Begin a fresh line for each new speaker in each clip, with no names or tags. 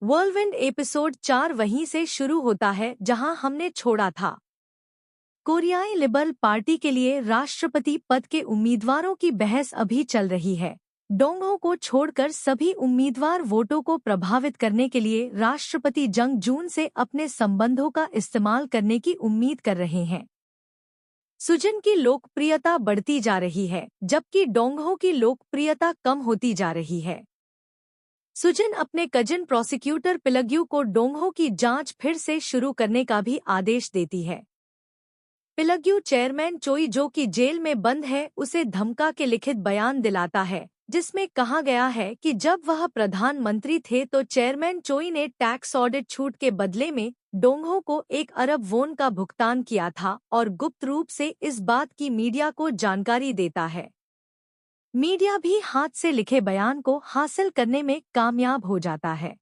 व्हर्लविंड episode 4 वहीं से शुरू होता है जहां हमने छोड़ा था। कोरियाई लिबरल पार्टी के लिए राष्ट्रपति पद के उम्मीदवारों की बहस अभी चल रही है। डोंगहो को छोड़कर सभी उम्मीदवार वोटों को प्रभावित करने के लिए राष्ट्रपति जंग जून से अपने संबंधों का इस्तेमाल करने की उम्मीद कर रहे हैं। सुजिन की लोकप्रियता बढ़ती जा रही है, जबकि डोंगहो की लोकप्रियता कम होती जा रही है। सुजिन अपने कजिन प्रोसिक्यूटर पिलग्यू को डोंगहो की जांच फिर से शुरू करने का भी आदेश देती है। पिलग्यू चेयरमैन चोई जो कि जेल में बंद है उसे धमका के लिखित बयान दिलाता है, जिसमें कहा गया है कि जब वह प्रधानमंत्री थे तो चेयरमैन चोई ने टैक्स ऑडिट छूट के बदले में डोंगहो को 1 अरब वोन का भुगतान किया था और गुप्त रूप से इस बात की मीडिया को जानकारी देता है। मीडिया भी हाथ से लिखे बयान को हासिल करने में कामयाब हो जाता है।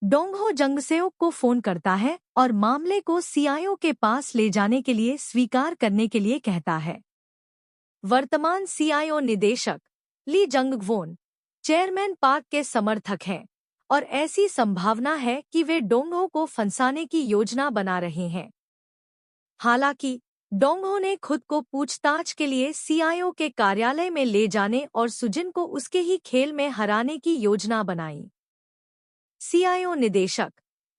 डोंगहो जंगसेओक को फोन करता है और मामले को सीआईओ के पास ले जाने के लिए स्वीकार करने के लिए कहता है। वर्तमान सीआईओ निदेशक ली जंगवोन चेयरमैन पार्क के समर्थक हैं और ऐसी संभावना है कि वे डोंगहो को फंसाने की योजना बना रहे हैं। हालांकि डोंगहो ने खुद को पूछताछ के लिए सीआईओ के कार्यालय में ले जाने और सुजिन को उसके ही खेल में हराने की योजना बनाई। सीआईओ निदेशक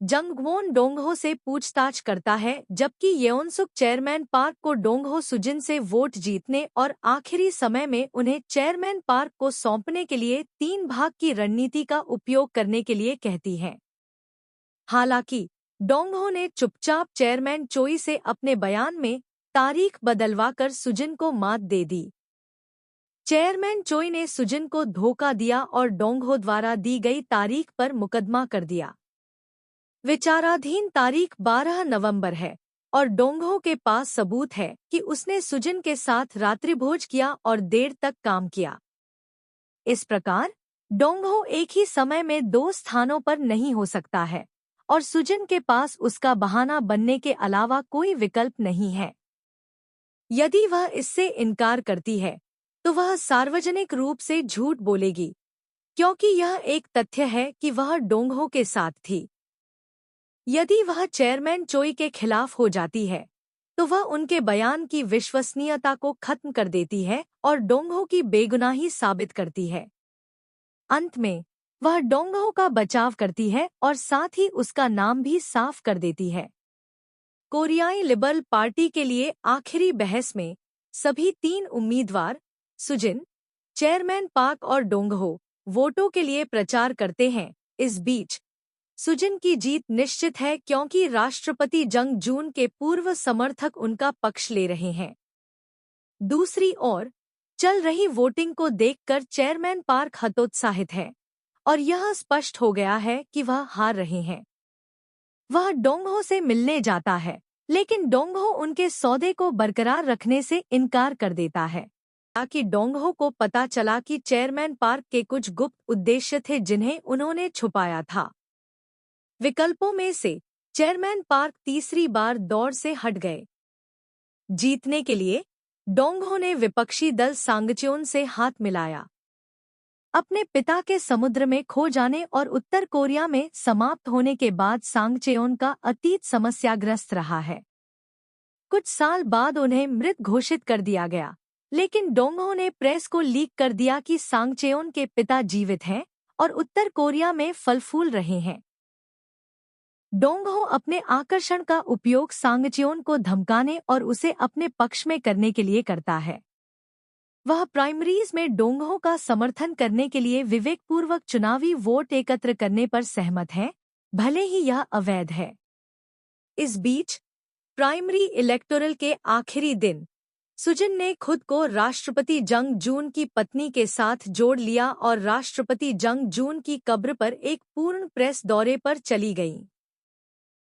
जंगवोन डोंगहो से पूछताछ करता है, जबकि येओनसुक चेयरमैन पार्क को डोंगहो सुजिन से वोट जीतने और आखिरी समय में उन्हें चेयरमैन पार्क को सौंपने के लिए 3 भाग की रणनीति का उपयोग करने के लिए कहती है। हालांकि डोंगहो ने चुपचाप चेयरमैन चोई से अपने बयान में तारीख बदलवाकर सुजिन को मात दे दी। चेयरमैन चोई ने सुजिन को धोखा दिया और डोंगहो द्वारा दी गई तारीख पर मुकदमा कर दिया। विचाराधीन तारीख 12 नवंबर है और डोंगहो के पास सबूत है कि उसने सुजिन के साथ रात्रिभोज किया और देर तक काम किया। इस प्रकार डोंगहो एक ही समय में 2 स्थानों पर नहीं हो सकता है और सुजिन के पास उसका बहाना बनने के अलावा कोई विकल्प नहीं है। यदि वह इससे इनकार करती है तो वह सार्वजनिक रूप से झूठ बोलेगी, क्योंकि यह एक तथ्य है कि वह डोंगहो के साथ थी। यदि वह चेयरमैन चोई के खिलाफ हो जाती है तो वह उनके बयान की विश्वसनीयता को खत्म कर देती है और डोंगहो की बेगुनाही साबित करती है। अंत में वह डोंगहो का बचाव करती है और साथ ही उसका नाम भी साफ कर देती है। कोरियाई लिबरल पार्टी के लिए आखिरी बहस में सभी 3 उम्मीदवार सुजिन, चेयरमैन पार्क और डोंगहो वोटों के लिए प्रचार करते हैं। इस बीच सुजिन की जीत निश्चित है, क्योंकि राष्ट्रपति जंग जून के पूर्व समर्थक उनका पक्ष ले रहे हैं। दूसरी ओर चल रही वोटिंग को देखकर चेयरमैन पार्क हतोत्साहित है और यह स्पष्ट हो गया है कि वह हार रहे हैं। वह डोंगहो से मिलने जाता है, लेकिन डोंगहो उनके सौदे को बरकरार रखने से इनकार कर देता है, ताकि डोंगहो को पता चला कि चेयरमैन पार्क के कुछ गुप्त उद्देश्य थे जिन्हें उन्होंने छुपाया था। विकल्पों में से चेयरमैन पार्क तीसरी बार दौड़ से हट गए। जीतने के लिए डोंगहो ने विपक्षी दल सांगचेओन से हाथ मिलाया। अपने पिता के समुद्र में खो जाने और उत्तर कोरिया में समाप्त होने के बाद सांगचेओन का अतीत समस्याग्रस्त रहा है। कुछ साल बाद उन्हें मृत घोषित कर दिया गया, लेकिन डोंगहो ने प्रेस को लीक कर दिया कि सांगचेओन के पिता जीवित हैं और उत्तर कोरिया में फल फूल रहे हैं। डोंगहो अपने आकर्षण का उपयोग सांगचेओन को धमकाने और उसे अपने पक्ष में करने के लिए करता है। वह प्राइमरीज में डोंगहो का समर्थन करने के लिए विवेकपूर्वक चुनावी वोट एकत्र करने पर सहमत है, भले ही यह अवैध है। इस बीच प्राइमरी इलेक्टोरल के आखिरी दिन सुजिन ने खुद को राष्ट्रपति जंग जून की पत्नी के साथ जोड़ लिया और राष्ट्रपति जंग जून की कब्र पर एक पूर्ण प्रेस दौरे पर चली गईं।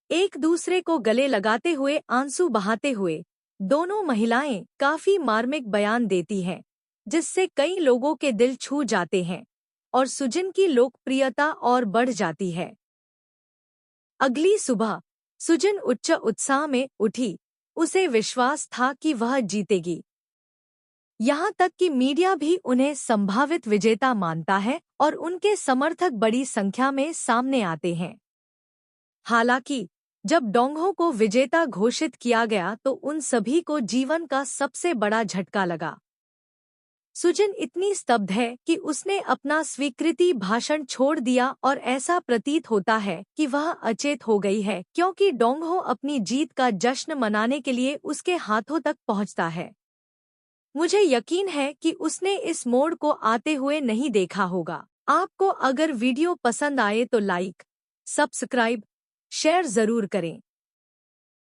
एक दूसरे को गले लगाते हुए, आंसू बहाते हुए दोनों महिलाएं काफी मार्मिक बयान देती हैं, जिससे कई लोगों के दिल छू जाते हैं और सुजिन की लोकप्रियता और बढ़ जाती है। अगली सुबह सुजिन उच्च उत्साह में उठी। उसे विश्वास था कि वह जीतेगी। यहाँ तक कि मीडिया भी उन्हें संभावित विजेता मानता है और उनके समर्थक बड़ी संख्या में सामने आते हैं। हालांकि जब डोंगहो को विजेता घोषित किया गया तो उन सभी को जीवन का सबसे बड़ा झटका लगा। सुजिन इतनी स्तब्ध है कि उसने अपना स्वीकृति भाषण छोड़ दिया और ऐसा प्रतीत होता है कि वह अचेत हो गई है, क्योंकि डोंगहो अपनी जीत का जश्न मनाने के लिए उसके हाथों तक पहुंचता है। मुझे यकीन है कि उसने इस मोड़ को आते हुए नहीं देखा होगा। आपको अगर वीडियो पसंद आए तो लाइक, सब्सक्राइब, शेयर जरूर करें।